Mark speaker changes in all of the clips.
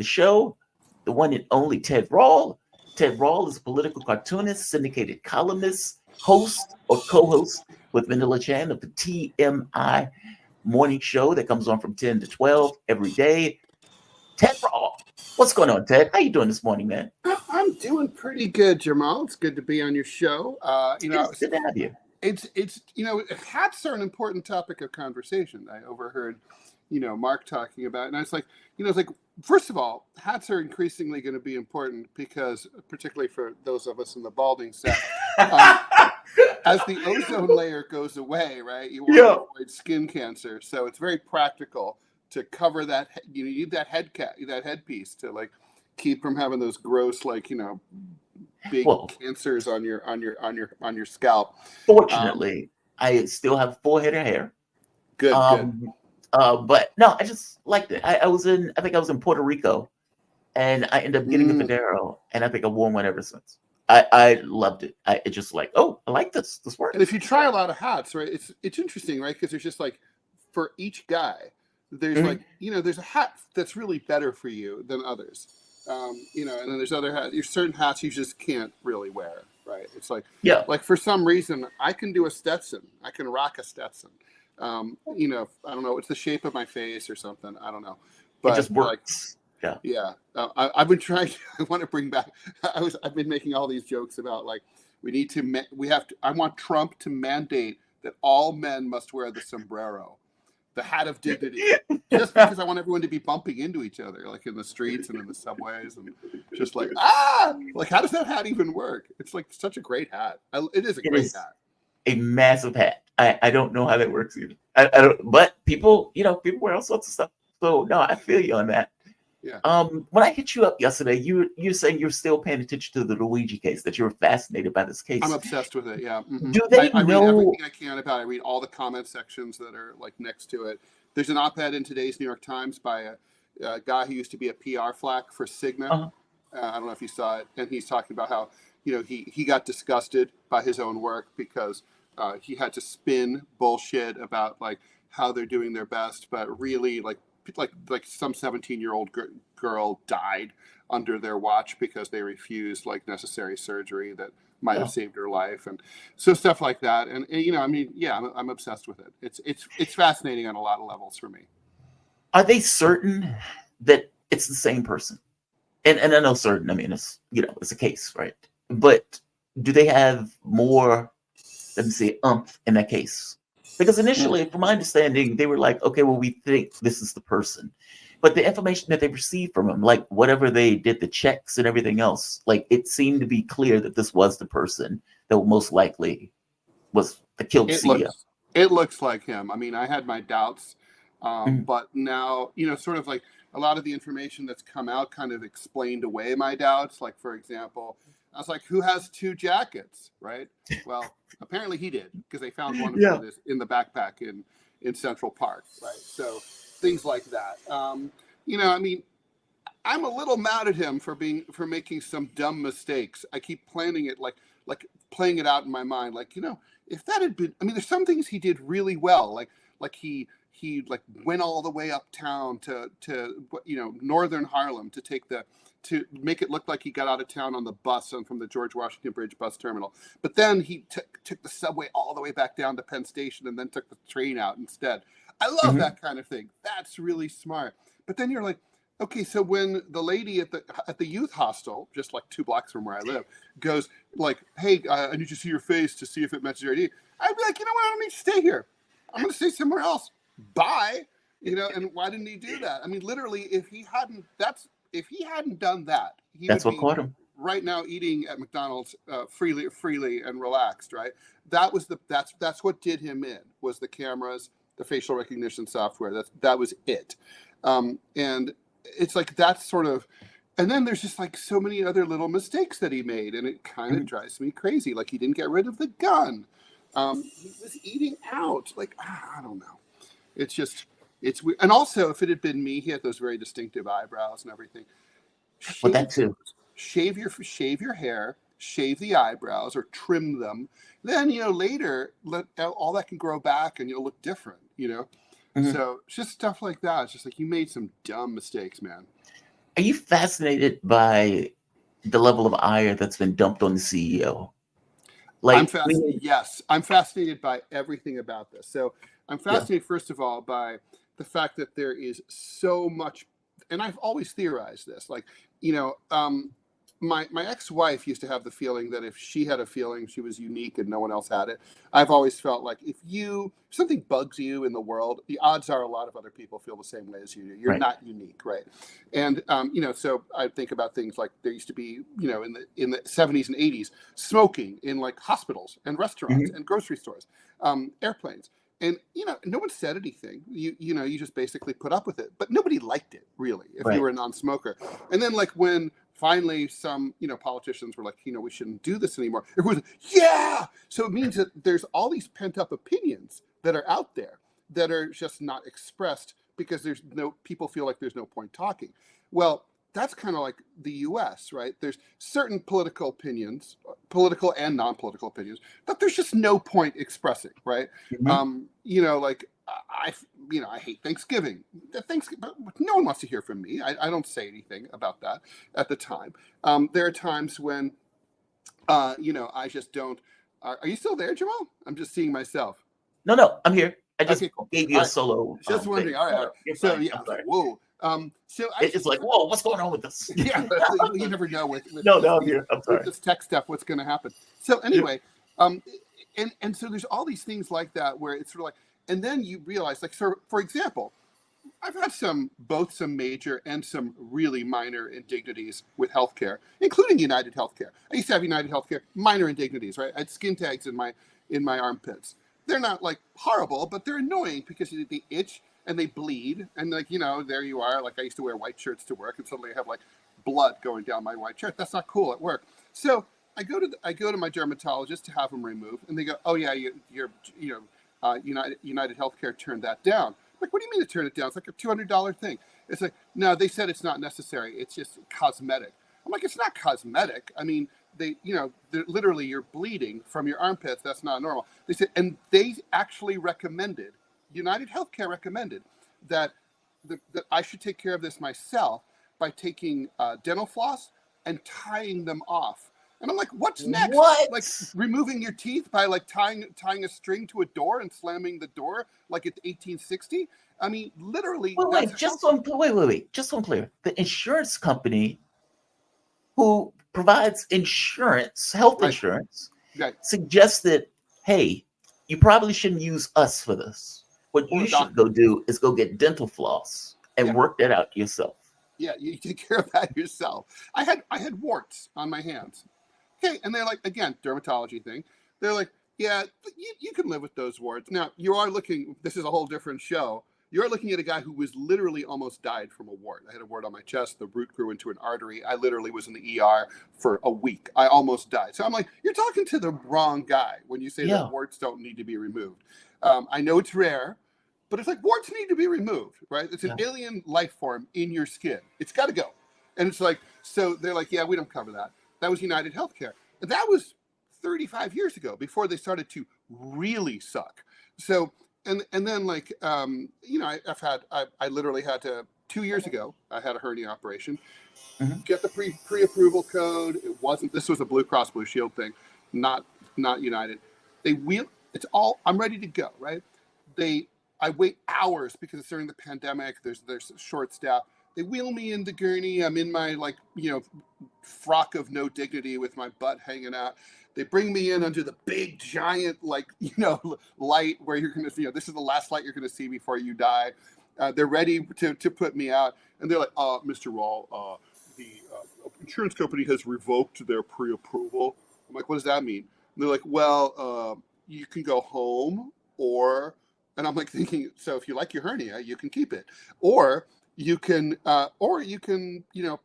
Speaker 1: the show, the one and only Ted Rall. Ted Rall is a political cartoonist, syndicated columnist, host or co-host with Manila Chan of the TMI morning show that comes on from 10 to 12 every day. Ted Rall. What's going on, Ted? How you doing this morning, man?
Speaker 2: I'm doing pretty good, Jamal. It's good to be on your show.
Speaker 1: It's good to have you.
Speaker 2: It's hats are an important topic of conversation. I overheard, Mark talking about it, and I was like, first of all, hats are increasingly going to be important because, particularly for those of us in the balding set, as the ozone layer goes away, right, you want to avoid skin cancer. So it's very practical to cover that. You need that headpiece to like keep from having those gross, big cancers on your scalp.
Speaker 1: Fortunately, I still have full head of hair.
Speaker 2: Good.
Speaker 1: But no, I just liked it. I think I was in Puerto Rico, and I ended up getting a Federo, and I think I've worn one ever since. I loved it. It's just like, I like this. This works.
Speaker 2: And if you try a lot of hats, right, it's interesting, right? Because there's just like, for each guy, there's there's a hat that's really better for you than others. And then there's other hats. There's certain hats you just can't really wear, right? It's like, like for some reason, I can do a Stetson. I can rock a Stetson. I don't know. It's the shape of my face or something. I don't know. But
Speaker 1: it just works.
Speaker 2: I've been trying. I want to bring back. I've been making all these jokes about like I want Trump to mandate that all men must wear the sombrero, the hat of dignity, just because I want everyone to be bumping into each other, like in the streets and in the subways, and just like like how does that hat even work? It's like such a great hat. It is a great hat.
Speaker 1: A massive hat. I don't know how that works either. I don't. But people wear all sorts of stuff. So no, I feel you on that.
Speaker 2: Yeah.
Speaker 1: When I hit you up yesterday, you're saying you're still paying attention to the Luigi case, that you were fascinated by this case.
Speaker 2: I'm obsessed with it. Yeah. Mm-hmm.
Speaker 1: Do they
Speaker 2: I
Speaker 1: know
Speaker 2: read everything I can about it. I read all the comment sections that are like next to it. There's an op-ed in today's New York Times by a guy who used to be a PR flack for Cigna. I don't know if you saw it, and he's talking about how he got disgusted by his own work because he had to spin bullshit about like how they're doing their best, but really like some 17-year-old girl died under their watch because they refused like necessary surgery that might have saved her life, and so stuff like that. And I'm obsessed with it. It's fascinating on a lot of levels for me.
Speaker 1: Are they certain that it's the same person? And I know certain. I mean, it's it's a case, right? But do they have more? Let me say, in that case. Because initially, from my understanding, they were like, okay, well, we think this is the person. But the information that they received from him, like whatever they did, the checks and everything else, like it seemed to be clear that this was the person that most likely was the killed CEO.
Speaker 2: It looks like him. I mean, I had my doubts, but now, sort of like a lot of the information that's come out kind of explained away my doubts. Like, for example, I was like, who has two jackets, right? Well, apparently he did, because they found one of his in the backpack in Central Park, right? So things like that. I mean, I'm a little mad at him for making some dumb mistakes. I keep planning it like playing it out in my mind. Like, if that had been, I mean, there's some things he did really well. Like he like went all the way uptown to northern Harlem to make it look like he got out of town on the bus and from the George Washington Bridge bus terminal. But then he took the subway all the way back down to Penn Station and then took the train out instead. I love that kind of thing. That's really smart. But then you're like, okay, so when the lady at the youth hostel, just like 2 blocks from where I live, goes like, hey, I need to see your face to see if it matches your ID. I'd be like, you know what? I don't need to stay here. I'm going to stay somewhere else. Bye. And why didn't he do that? I mean, literally, if he hadn't done that,
Speaker 1: that's what caught him
Speaker 2: right now eating at McDonald's freely and relaxed, right? That's what did him in, was the cameras, the facial recognition software. That was it. And it's like that's sort of, and then there's just like so many other little mistakes that he made, and it kind of drives me crazy. Like he didn't get rid of the gun. He was eating out. Like, I don't know. It's weird. And also, if it had been me, he had those very distinctive eyebrows and everything.
Speaker 1: But that too.
Speaker 2: Shave your hair, shave the eyebrows, or trim them. Then later, all that can grow back, and you'll look different. So it's just stuff like that. It's just like you made some dumb mistakes, man.
Speaker 1: Are you fascinated by the level of ire that's been dumped on the CEO? Like,
Speaker 2: Yes, I'm fascinated by everything about this. So I'm
Speaker 1: yeah,
Speaker 2: fascinated, first of all, by the fact that there is so much, and I've always theorized this. Like, you know, my ex-wife used to have the feeling that if she had a feeling, she was unique and no one else had it. I've always felt like if something bugs you in the world, the odds are a lot of other people feel the same way as you do. You're
Speaker 1: right.
Speaker 2: not unique, right? And so I think about things like there used to be, in the 70s and 80s, smoking in like hospitals and restaurants
Speaker 1: Hmm.
Speaker 2: and grocery stores, airplanes. And no one said anything. You just basically put up with it. But nobody liked it, really, if you
Speaker 1: Right.
Speaker 2: were a non-smoker. And then like when finally some politicians were like, we shouldn't do this anymore, everyone's like, yeah. So it means that there's all these pent-up opinions that are out there that are just not expressed because people feel like there's no point talking. Well, that's kind of like the US, right? There's certain political opinions, political and non-political opinions, that there's just no point expressing, right?
Speaker 1: Hmm.
Speaker 2: Like I hate Thanksgiving. But no one wants to hear from me. I don't say anything about that at the time. There are times when, I just don't. Are you still there, Jamal? I'm just seeing myself.
Speaker 1: No, I'm here. I just
Speaker 2: Okay, cool.
Speaker 1: gave you
Speaker 2: All
Speaker 1: a
Speaker 2: right.
Speaker 1: solo
Speaker 2: Just wondering.
Speaker 1: thing.
Speaker 2: All right. All
Speaker 1: So
Speaker 2: right.
Speaker 1: you're
Speaker 2: So
Speaker 1: fine.
Speaker 2: yeah, I
Speaker 1: I'm
Speaker 2: was like,
Speaker 1: sorry.
Speaker 2: whoa. So I
Speaker 1: It's
Speaker 2: just
Speaker 1: like, whoa, what's going on with this?
Speaker 2: yeah, you never know with
Speaker 1: No, I'm here. I'm
Speaker 2: with
Speaker 1: sorry.
Speaker 2: this tech stuff what's going to happen. So
Speaker 1: Yeah.
Speaker 2: anyway, and so there's all these things like that where it's sort of like, and then you realize, like, so for example, I've had both some major and some really minor indignities with healthcare, including United Healthcare. I used to have United Healthcare, minor indignities, right? I had skin tags in my armpits. They're not like horrible, but they're annoying because they itch and they bleed, and like there you are. Like I used to wear white shirts to work, and suddenly I have like blood going down my white shirt. That's not cool at work. So I go to my dermatologist to have them removed, and they go, oh yeah, United Healthcare turned that down. Like, what do you mean to turn it down? It's like a $200 thing. It's like, no, they said it's not necessary. It's just cosmetic. I'm like, it's not cosmetic. I mean, literally you're bleeding from your armpits. That's not normal. They said, and they actually recommended, United Healthcare recommended that that I should take care of this myself by taking dental floss and tying them off. And I'm like, what's next? Like
Speaker 1: What?
Speaker 2: removing your teeth by like tying a string to a door and slamming the door like it's 1860? I mean, literally, that's how.
Speaker 1: Wait. Just so I'm clear, the insurance company who provides insurance, health
Speaker 2: Right,
Speaker 1: insurance,
Speaker 2: right.
Speaker 1: suggested, hey, you probably shouldn't use us for this. What
Speaker 2: Or
Speaker 1: you
Speaker 2: a
Speaker 1: should
Speaker 2: doctor.
Speaker 1: go do is go get dental floss and
Speaker 2: Yeah,
Speaker 1: work that out yourself.
Speaker 2: yeah. You take care of that yourself. I had warts on my hands. Okay, and they're like, again, dermatology thing. They're like, yeah, you can live with those warts. Now you are looking. This is a whole different show. You're looking at a guy who was literally almost died from a wart. I had a wart on my chest. The root grew into an artery. I literally was in the ER for a week. I almost died. So I'm like, you're talking to the wrong guy when you say that
Speaker 1: Yeah.
Speaker 2: warts don't need to be removed. I know it's rare, but it's like warts need to be removed, right? It's an
Speaker 1: Yeah.
Speaker 2: alien life form in your skin. It's got to go. And it's like, so they're like, yeah, we don't cover that. That was United Healthcare. That was 35 years ago before they started to really suck. So, and then like, I literally had to, 2 years ago, I had a hernia operation,
Speaker 1: Mhm.
Speaker 2: get the pre-approval code. This was a Blue Cross Blue Shield thing, not United. I'm ready to go, right? I wait hours because it's during the pandemic. There's short staff. They wheel me into gurney. I'm in my frock of no dignity with my butt hanging out. They bring me in under the big giant light where you're gonna this is the last light you're gonna see before you die. They're ready to put me out, and they're like, Mr. Rall, the insurance company has revoked their pre-approval. I'm like, what does that mean? And they're like, well, you can go home, and I'm like thinking, so if you like your hernia, you can keep it, or you can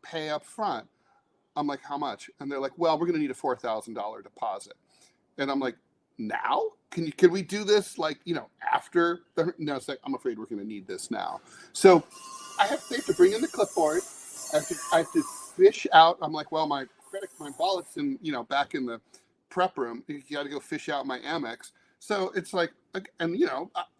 Speaker 2: pay up front. I'm like, how much? And they're like, well, we're going to need a $4,000 deposit. And I'm like, now? Can we do this after no, it's like, I'm afraid we're going to need this now. So they have to bring in the clipboard. I have to fish out. I'm like, well, my wallet's in, back in the prep room. You got to go fish out my Amex. So it's like, and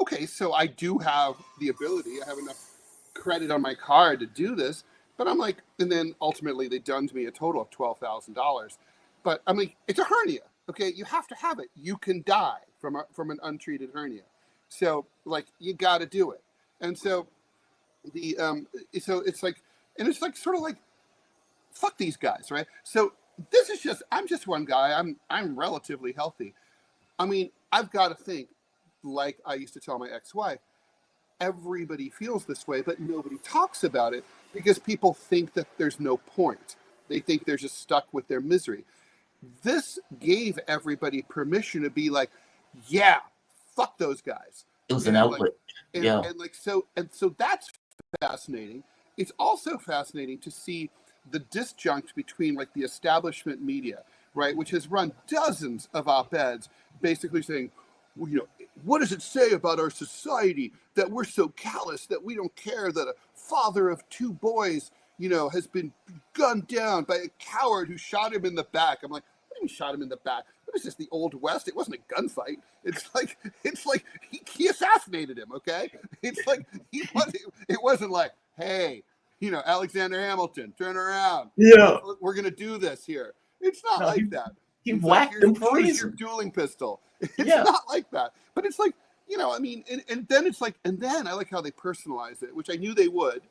Speaker 2: okay, so I do have the ability. I have enough credit on my card to do this. But I'm like, and then ultimately they dunned me a total of $12,000. But I'm like, it's a hernia. Okay, you have to have it. You can die from an untreated hernia. So like, you got to do it. And so so it's like, and it's like sort of like, fuck these guys, right? So this is just, I'm just one guy. I'm relatively healthy. I mean, I've got to think, like I used to tell my ex-wife, everybody feels this way, but nobody talks about it because people think that there's no point. They think they're just stuck with their misery. This gave everybody permission to be like, yeah, fuck those guys.
Speaker 1: It was an outlet.
Speaker 2: And so that's fascinating. It's also fascinating to see the disjunct between like the establishment media, right, which has run dozens of op-eds basically saying, well, you know, what does it say about our society that we're so callous that we don't care that a father of 2 boys, you know, has been gunned down by a coward who shot him in the back? I'm like, what do you mean shot him in the back? What is this, the Old West? It wasn't a gunfight. It's like he assassinated him, okay? It's like it wasn't like, hey, you know, Alexander Hamilton, turn around.
Speaker 1: Yeah.
Speaker 2: We're going to do this here. It's not like that.
Speaker 1: He whacked him for a reason.
Speaker 2: Your dueling pistol. It's not like that. But it's like, you know, I mean, and then it's like, and then I like how they personalize it, which I knew they would.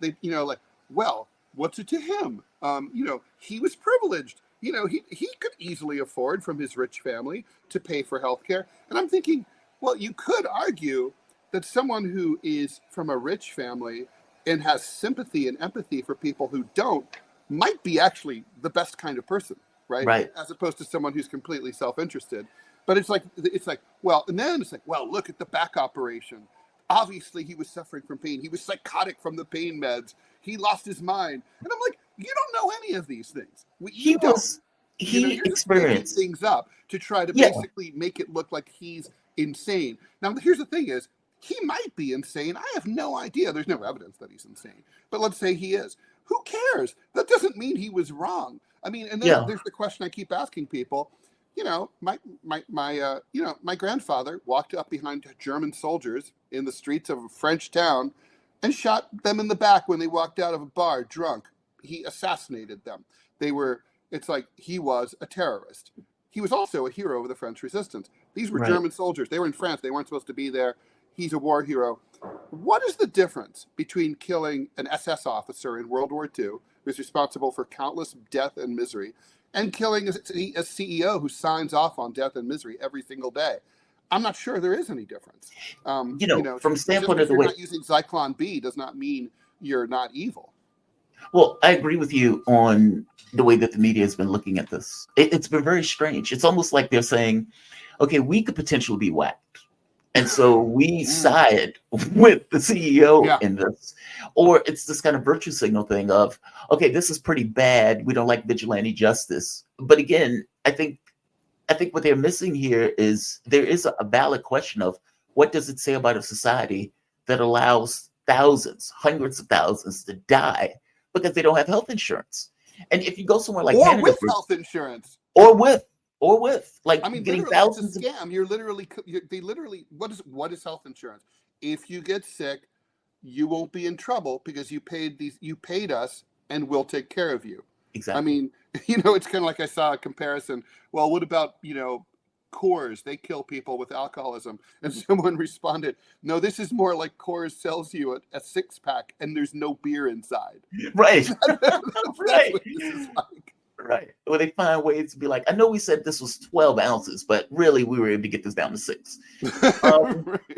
Speaker 2: They, you know, like, well, what's it to him? You know, he was privileged. You know, he could easily afford from his rich family to pay for healthcare. And I'm thinking, well, you could argue that someone who is from a rich family and has sympathy and empathy for people who don't might be actually the best kind of person, right? As opposed to someone who's completely self-interested. But it's like, well, and then it's like, well, look at the back operation. Obviously, he was suffering from pain. He was psychotic from the pain meds. He lost his mind. And I'm like, you don't know any of these things.
Speaker 1: He experienced
Speaker 2: things up to try to basically make it look like he's insane. Now, here's the thing is, he might be insane. I have no idea. There's no evidence that he's insane. But let's say he is. Who cares? That doesn't mean he was wrong. I mean, and then there's the question I keep asking people. You know, my grandfather walked up behind German soldiers in the streets of a French town and shot them in the back when they walked out of a bar drunk. He assassinated them. It's like he was a terrorist. He was also a hero of the French resistance. These were German soldiers. They were in France. They weren't supposed to be there. He's a war hero. What is the difference between killing an SS officer in World War II, who's responsible for countless death and misery, and killing a CEO who signs off on death and misery every single day? I'm not sure there is any difference.
Speaker 1: From the standpoint of the way
Speaker 2: not using Zyklon B does not mean you're not evil.
Speaker 1: Well, I agree with you on the way that the media has been looking at this. It's been very strange. It's almost like they're saying, okay, we could potentially be whacked. And so we side with the CEO in this. Or it's this kind of virtue signal thing of, okay, this is pretty bad. We don't like vigilante justice. But again, I think what they're missing here is there is a valid question of what does it say about a society that allows thousands, hundreds of thousands to die because they don't have health insurance. And if you go somewhere like Canada,
Speaker 2: with health insurance,
Speaker 1: or with like, I mean,
Speaker 2: getting
Speaker 1: thousands.
Speaker 2: It's a scam. They literally. What is health insurance? If you get sick, you won't be in trouble because you paid us, and we'll take care of you.
Speaker 1: Exactly.
Speaker 2: I mean, it's kind of like I saw a comparison. Well, what about Coors? They kill people with alcoholism, and someone responded, "No, this is more like Coors sells you a 6-pack, and there's no beer inside."
Speaker 1: Right.
Speaker 2: That's
Speaker 1: right.
Speaker 2: what this is like.
Speaker 1: Right. Well, they find ways to be like, I know we said this was 12 ounces, but really we were able to get this down to 6.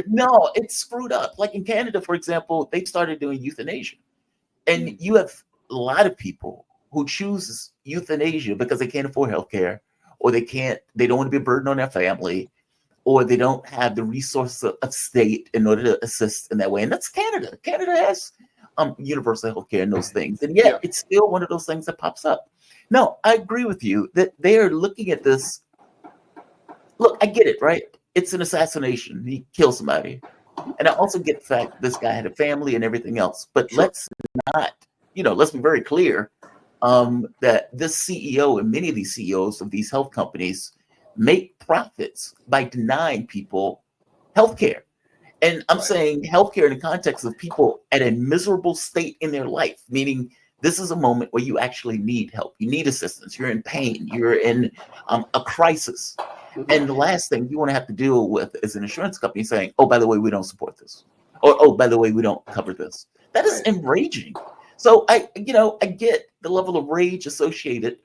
Speaker 1: No, it's screwed up. Like in Canada, for example, they started doing euthanasia. And you have a lot of people who choose euthanasia because they can't afford healthcare, or they don't want to be a burden on their family, or they don't have the resources of state in order to assist in that way. And that's Canada. Canada has universal healthcare and those things. And yet it's still one of those things that pops up. No, I agree with you that they are looking at this. Look, I get it, right? It's an assassination. He killed somebody. And I also get the fact this guy had a family and everything else. But let's be very clear that this CEO and many of these CEOs of these health companies make profits by denying people healthcare. And I'm saying healthcare in the context of people at a miserable state in their life, meaning This is a moment where you actually need help. You need assistance. You're in pain. You're in a crisis. And the last thing you want to have to deal with is an insurance company saying, oh, by the way, we don't support this. Or, oh, by the way, we don't cover this. That is enraging. So I get the level of rage associated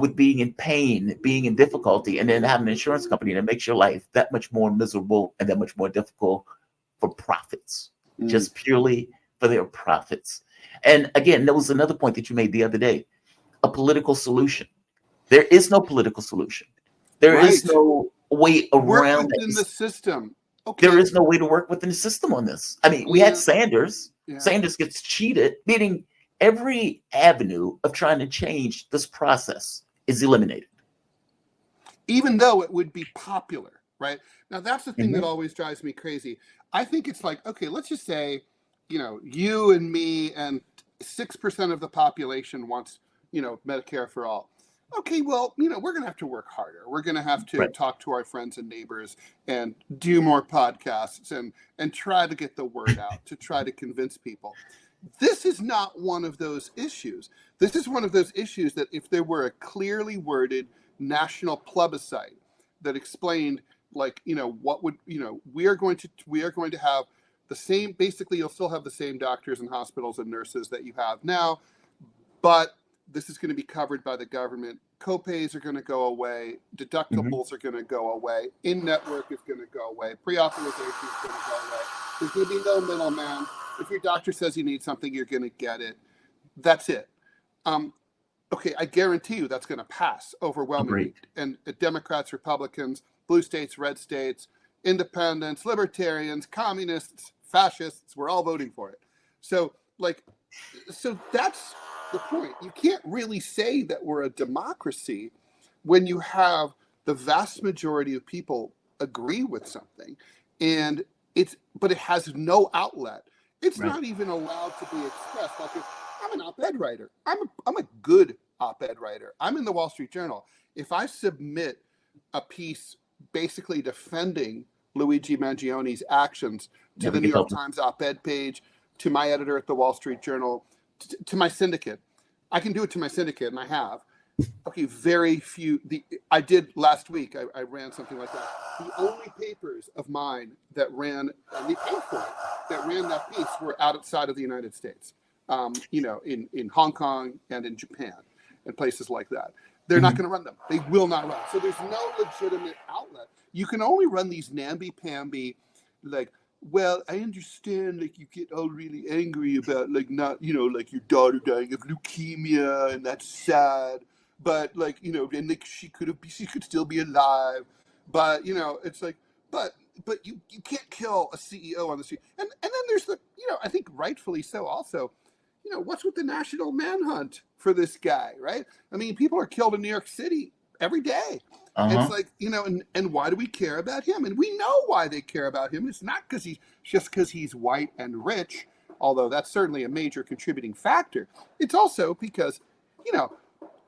Speaker 1: with being in pain, being in difficulty, and then having an insurance company that makes your life that much more miserable and that much more difficult for profits, just purely for their profits. And again, there was another point that you made the other day, a political solution. There is no political solution. There is no way around
Speaker 2: within the system. Okay.
Speaker 1: There is no way to work within the system on this. I mean, we had Sanders. Yeah. Sanders gets cheated, meaning every avenue of trying to change this process is eliminated.
Speaker 2: Even though it would be popular, right? Now, that's the thing that always drives me crazy. I think it's like, okay, let's just say, you and me and 6% of the population wants, Medicare for all. Okay, well, we're going to have to work harder. We're going to have to talk to our friends and neighbors and do more podcasts and try to get the word out, to try to convince people. This is not one of those issues. This is one of those issues that if there were a clearly worded national plebiscite that explained, like, what would, we are going to have the same, basically you'll still have the same doctors and hospitals and nurses that you have now, but this is going to be covered by the government. Copays are going to go away. Deductibles are going to go away. In-network is going to go away. Pre-authorization is going to go away. There's going to be no middleman. If your doctor says you need something, you're going to get it. That's it. Okay, I guarantee you that's going to pass overwhelmingly. And Democrats, Republicans, blue states, red states, independents, libertarians, communists, fascists, we're all voting for it. So that's the point. You can't really say that we're a democracy when you have the vast majority of people agree with something, but it has no outlet. It's not even allowed to be expressed. Like, I'm an op-ed writer. I'm a good op-ed writer. I'm in the Wall Street Journal. If I submit a piece basically defending Luigi Maglione's actions to the New York Times op-ed page, to my editor at the Wall Street Journal, to my syndicate, I can do it to my syndicate, and I have. Okay, very few. I did last week. I ran something like that. The only papers of mine that ran, and we paid for it, that ran that piece were outside of the United States. In Hong Kong and in Japan and places like that. They're not going to run them. They will not run. So there's no legitimate outlet. You can only run these namby-pamby, like, well, I understand, like, you get all really angry about, like, not, like, your daughter dying of leukemia, and that's sad, but, like, and, like, she could still be alive, but, it's like, but you can't kill a CEO on the street. And then there's the, I think rightfully so also, what's with the national manhunt for this guy, right? I mean, people are killed in New York City every day. It's like, and why do we care about him? And we know why they care about him. It's not because he's white and rich, although that's certainly a major contributing factor. It's also because,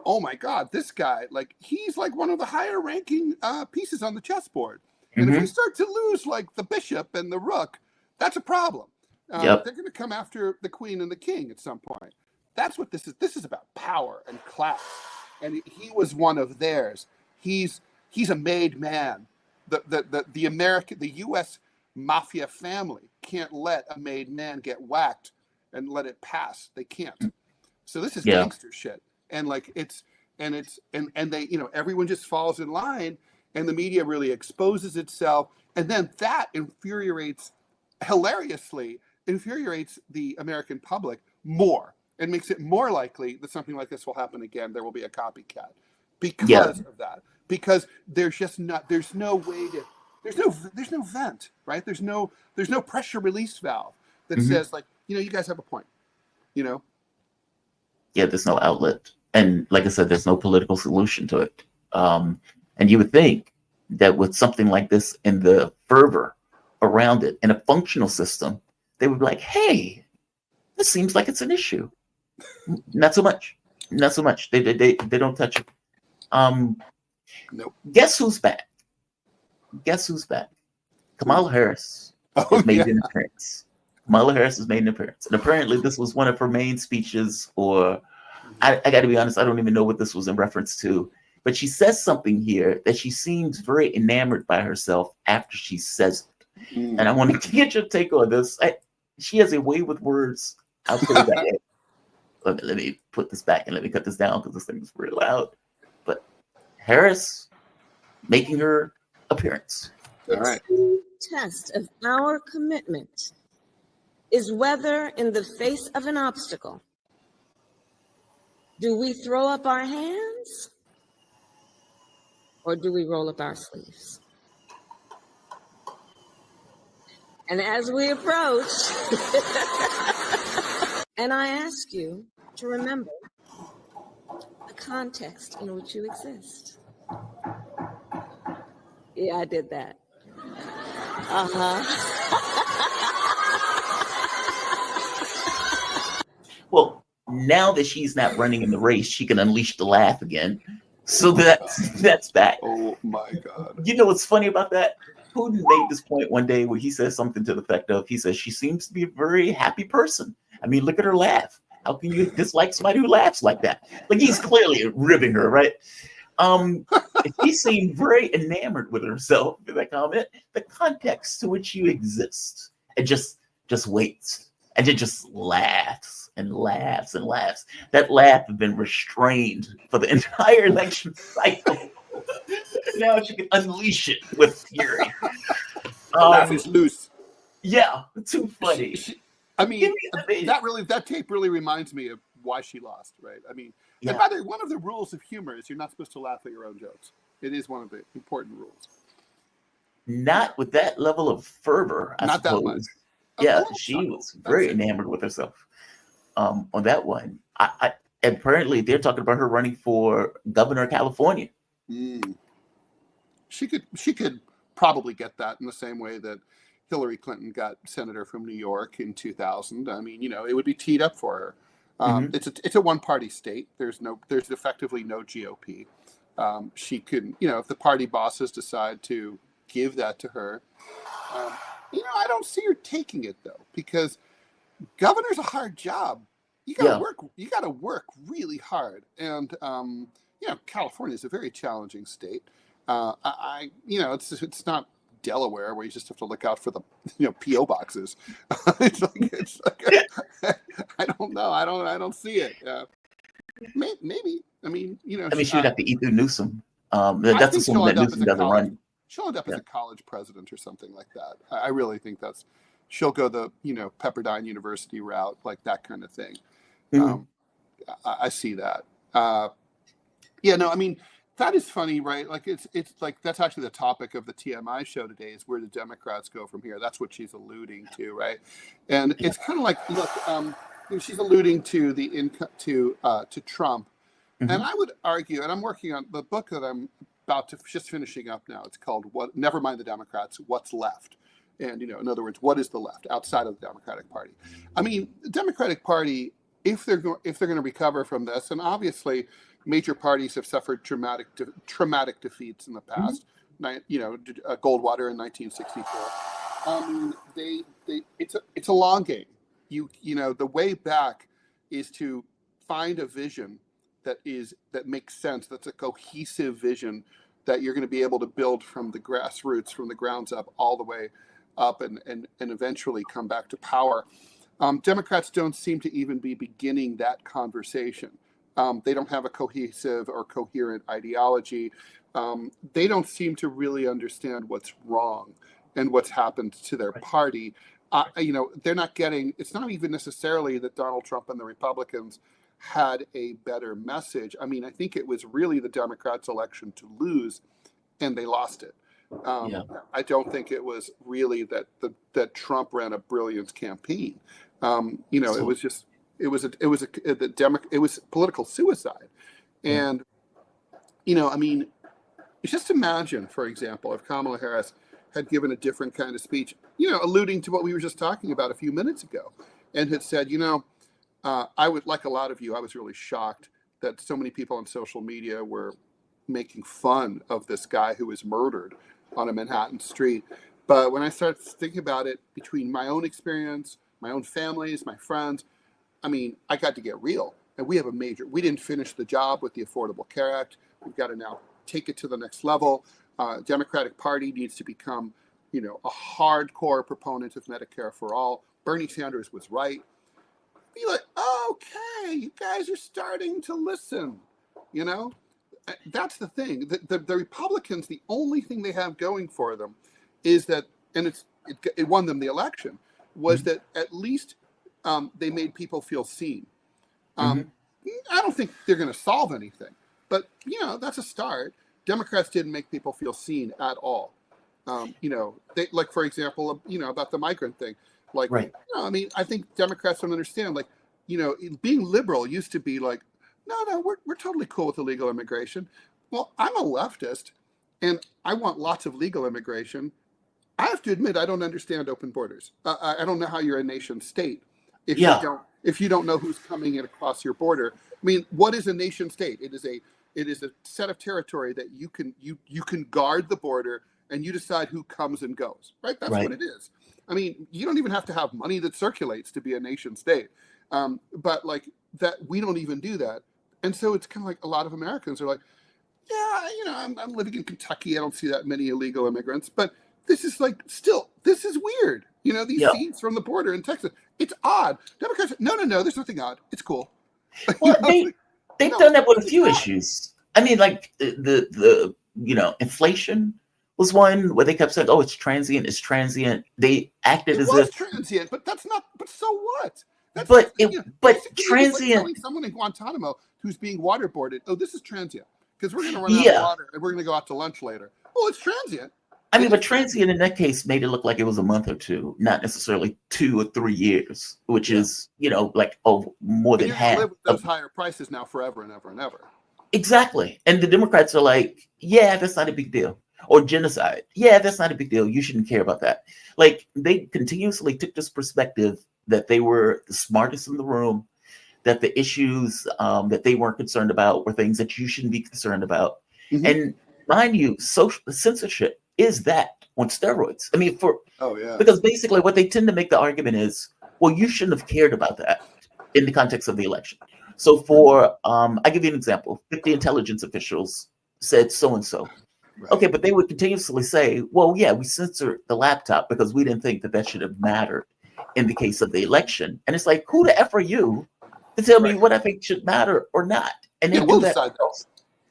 Speaker 2: oh my God, this guy, like, he's like one of the higher ranking pieces on the chessboard. And if we start to lose, like, the bishop and the rook, that's a problem. They're going to come after the queen and the king at some point. That's what this is. This is about power and class. And he was one of theirs. He's a made man. The U.S. mafia family can't let a made man get whacked and let it pass. They can't. So this is gangster shit. And like and they, everyone just falls in line, and the media really exposes itself, and then that hilariously infuriates the American public more and makes it more likely that something like this will happen again. There will be a copycat because of that. Because there's no vent, right? There's no pressure release valve that says, like, you guys have a point, Yeah,
Speaker 1: there's no outlet. And like I said, there's no political solution to it. And you would think that with something like this and the fervor around it in a functional system, they would be like, hey, this seems like it's an issue. Not so much. They don't touch it.
Speaker 2: Nope.
Speaker 1: Guess who's back? Kamala Harris has made an appearance. Kamala Harris has made an appearance, and apparently this was one of her main speeches. Or I got to be honest, I don't even know what this was in reference to. But she says something here that she seems very enamored by herself after she says it, and I want to get your take on this. She has a way with words. I'll put it that way. Let me put this back and let me cut this down because this thing is really loud. But Harris making her appearance.
Speaker 2: All right.
Speaker 3: The true test of our commitment is whether, in the face of an obstacle, do we throw up our hands or do we roll up our sleeves? And as we approach, and I ask you to remember the context in which you exist. Yeah, I did that.
Speaker 1: Well, now that she's not running in the race, she can unleash the laugh again. So that's back.
Speaker 2: Oh my God.
Speaker 1: You know what's funny about that? Putin made this point one day where he says something to the effect of, he says, she seems to be a very happy person. I mean, look at her laugh. How can you dislike somebody who laughs like that? Like, he's clearly ribbing her, right? She seemed very enamored with herself in that comment. The context to which you exist, and just waits, and it just laughs and laughs and laughs. That laugh had been restrained for the entire election cycle. Now she can unleash it with fury.
Speaker 2: Laugh is loose.
Speaker 1: Yeah, too funny.
Speaker 2: That tape really reminds me of why she lost, right? I mean, and by the way, one of the rules of humor is you're not supposed to laugh at your own jokes. It is one of the important rules.
Speaker 1: Not with that level of fervor, I suppose.
Speaker 2: That much.
Speaker 1: Yeah, she was very enamored with herself on that one. Apparently, they're talking about her running for governor of California.
Speaker 2: She could probably get that in the same way that Hillary Clinton got senator from New York in 2000. I mean, it would be teed up for her. It's a one-party state. There's effectively no GOP. She could, if the party bosses decide to give that to her, I don't see her taking it though, because governor's a hard job. You got to work. You got to work really hard, and California is a very challenging state. It's not Delaware where you just have to look out for the PO boxes. it's like I don't know. I don't see it. Maybe. I mean,
Speaker 1: she would have to eat through Newsom. That's assuming that Newsom doesn't run.
Speaker 2: She'll end up as a college president or something like that. I really think she'll go the Pepperdine University route, like that kind of thing. I see that. I mean, that is funny, right? Like it's like that's actually the topic of the TMI show today is where the Democrats go from here. That's what she's alluding to, right? And it's kind of like, look, she's alluding to to Trump, and I would argue, and I'm working on the book that I'm about to just finishing up now. It's called Never Mind the Democrats, What's Left. And in other words, what is the left outside of the Democratic Party? I mean, the Democratic Party, if they're going to recover from this, and obviously major parties have suffered traumatic defeats in the past. Goldwater in 1964. It's a long game. The way back is to find a vision that makes sense. That's a cohesive vision that you're going to be able to build from the grassroots, from the grounds up, all the way up, and eventually come back to power. Democrats don't seem to even be beginning that conversation. They don't have a cohesive or coherent ideology. They don't seem to really understand what's wrong and what's happened to their party. They're not getting, it's not even necessarily that Donald Trump and the Republicans had a better message. I mean, I think it was really the Democrats' election to lose, and they lost it. I don't think it was really that Trump ran a brilliant campaign. It was just, it was political suicide. And, I mean, just imagine, for example, if Kamala Harris had given a different kind of speech, alluding to what we were just talking about a few minutes ago, and had said, I would, like a lot of you, I was really shocked that so many people on social media were making fun of this guy who was murdered on a Manhattan street. But when I started thinking about it, between my own experience, my own families, my friends. I mean, I got to get real. And we didn't finish the job with the Affordable Care Act. We've got to now take it to the next level. Democratic Party needs to become, a hardcore proponent of Medicare for all. Bernie Sanders was right. Be like, okay, you guys are starting to listen. That's the thing. The Republicans, the only thing they have going for them is that, and it won them the election, was that at least they made people feel seen. I don't think they're going to solve anything, but that's a start. Democrats didn't make people feel seen at all. They, like, for example, about the migrant thing. Like,
Speaker 1: right.
Speaker 2: I mean, I think Democrats don't understand. Like, being liberal used to be like, no, we're totally cool with illegal immigration. Well, I'm a leftist, and I want lots of legal immigration. I have to admit, I don't understand open borders. I don't know how you're a nation state if you don't know who's coming in across your border. I mean, what is a nation state? It is a set of territory that you can guard the border, and you decide who comes and goes. Right? That's what it is. I mean, you don't even have to have money that circulates to be a nation state. But like that, we don't even do that. And so it's kind of like a lot of Americans are like, yeah, I'm living in Kentucky. I don't see that many illegal immigrants, but this is weird. These scenes from the border in Texas, it's odd. Democrats, no, there's nothing odd. It's cool.
Speaker 1: Well, they've done that with a few issues. I mean, like the inflation was one where they kept saying, "Oh, it's transient. It's transient." They acted as if
Speaker 2: transient, but that's not. But so what?
Speaker 1: But
Speaker 2: Like
Speaker 1: transient.
Speaker 2: telling someone in Guantanamo who's being waterboarded, "Oh, this is transient because we're going to run out of water and we're going to go out to lunch later." Well, it's transient.
Speaker 1: I mean, but transient in that case made it look like it was a month or two, not necessarily 2 or 3 years, which is like more than half.
Speaker 2: Live with those higher prices now forever and ever and ever.
Speaker 1: Exactly, and the Democrats are like, "Yeah, that's not a big deal." Or genocide. Yeah, that's not a big deal. You shouldn't care about that. Like, they continuously took this perspective that they were the smartest in the room, that the issues that they weren't concerned about were things that you shouldn't be concerned about. And mind you, social censorship is that on steroids. I mean, because basically what they tend to make the argument is, well, you shouldn't have cared about that in the context of the election. So for, I give you an example, 50 intelligence officials said so-and-so. Right. Okay, but they would continuously say, well, yeah, we censored the laptop because we didn't think that should have mattered in the case of the election. And it's like, who the F are you to tell me what I think should matter or not? And they do that.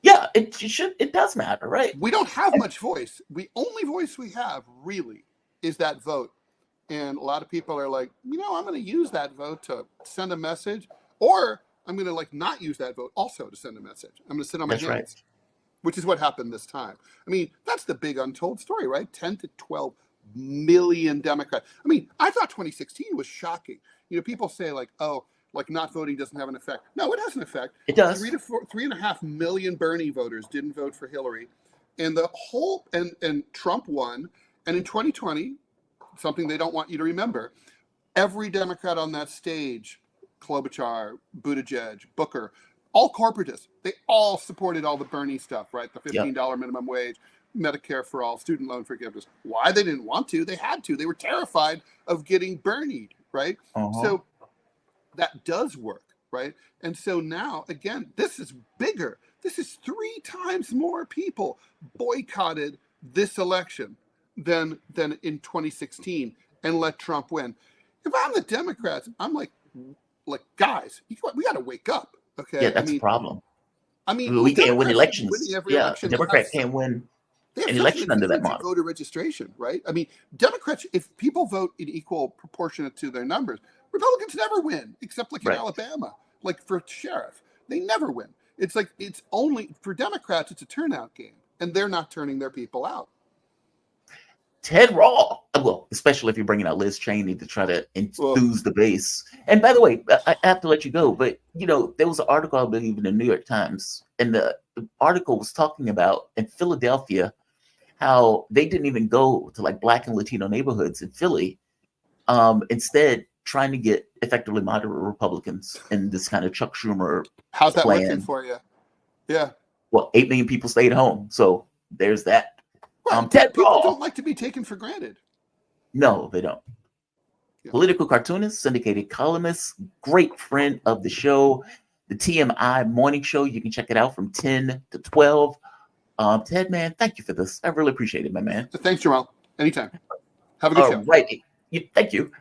Speaker 1: Yeah, it does matter, right?
Speaker 2: We don't have much voice. The only voice we have really is that vote. And a lot of people are like, I'm going to use that vote to send a message, or I'm going to not use that vote also to send a message. I'm going to sit on my hands. Right. Which is what happened this time. I mean, that's the big untold story, right? 10 to 12 million Democrats. I mean, I thought 2016 was shocking. People say not voting doesn't have an effect. No, it has an effect.
Speaker 1: It does.
Speaker 2: 3.5 million Bernie voters didn't vote for Hillary. And the whole, and Trump won. And in 2020, something they don't want you to remember, every Democrat on that stage, Klobuchar, Buttigieg, Booker, all corporatists, they all supported all the Bernie stuff, right? The $15 minimum wage, Medicare for all, student loan forgiveness. Why? They didn't want to. They had to. They were terrified of getting Bernied, right? So that does work, right? And so now, again, this is bigger. This is 3 times more people boycotted this election than in 2016 and let Trump win. If I'm the Democrats, I'm like guys, we got to wake up. Okay.
Speaker 1: Yeah, that's a problem.
Speaker 2: I mean,
Speaker 1: we can't win elections.
Speaker 2: Election.
Speaker 1: Democrats can't win an election under that model.
Speaker 2: Voter registration, right? I mean, Democrats, if people vote in equal proportionate to their numbers, Republicans never win, except in Alabama, like for sheriff, they never win. It's like it's only for Democrats, it's a turnout game, and they're not turning their people out.
Speaker 1: Ted Rall, well, especially if you're bringing out Liz Cheney to try to enthuse the base. And by the way, I have to let you go, but there was an article, I believe, in the New York Times, and the article was talking about in Philadelphia how they didn't even go to Black and Latino neighborhoods in Philly, instead trying to get effectively moderate Republicans in this kind of Chuck Schumer
Speaker 2: How's that
Speaker 1: plan.
Speaker 2: working for you? Yeah.
Speaker 1: Well, 8 million people stayed home, so there's that.
Speaker 2: Right. People don't like to be taken for granted.
Speaker 1: No, they don't. political cartoonist, syndicated columnist, great friend of the show, the TMI morning show. You can check it out from 10 to 12. Ted, man, thank you for this. I really appreciate it, my man.
Speaker 2: Thanks, Jamal. Anytime. Have a good show.
Speaker 1: Right. Thank you.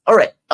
Speaker 1: All right. I want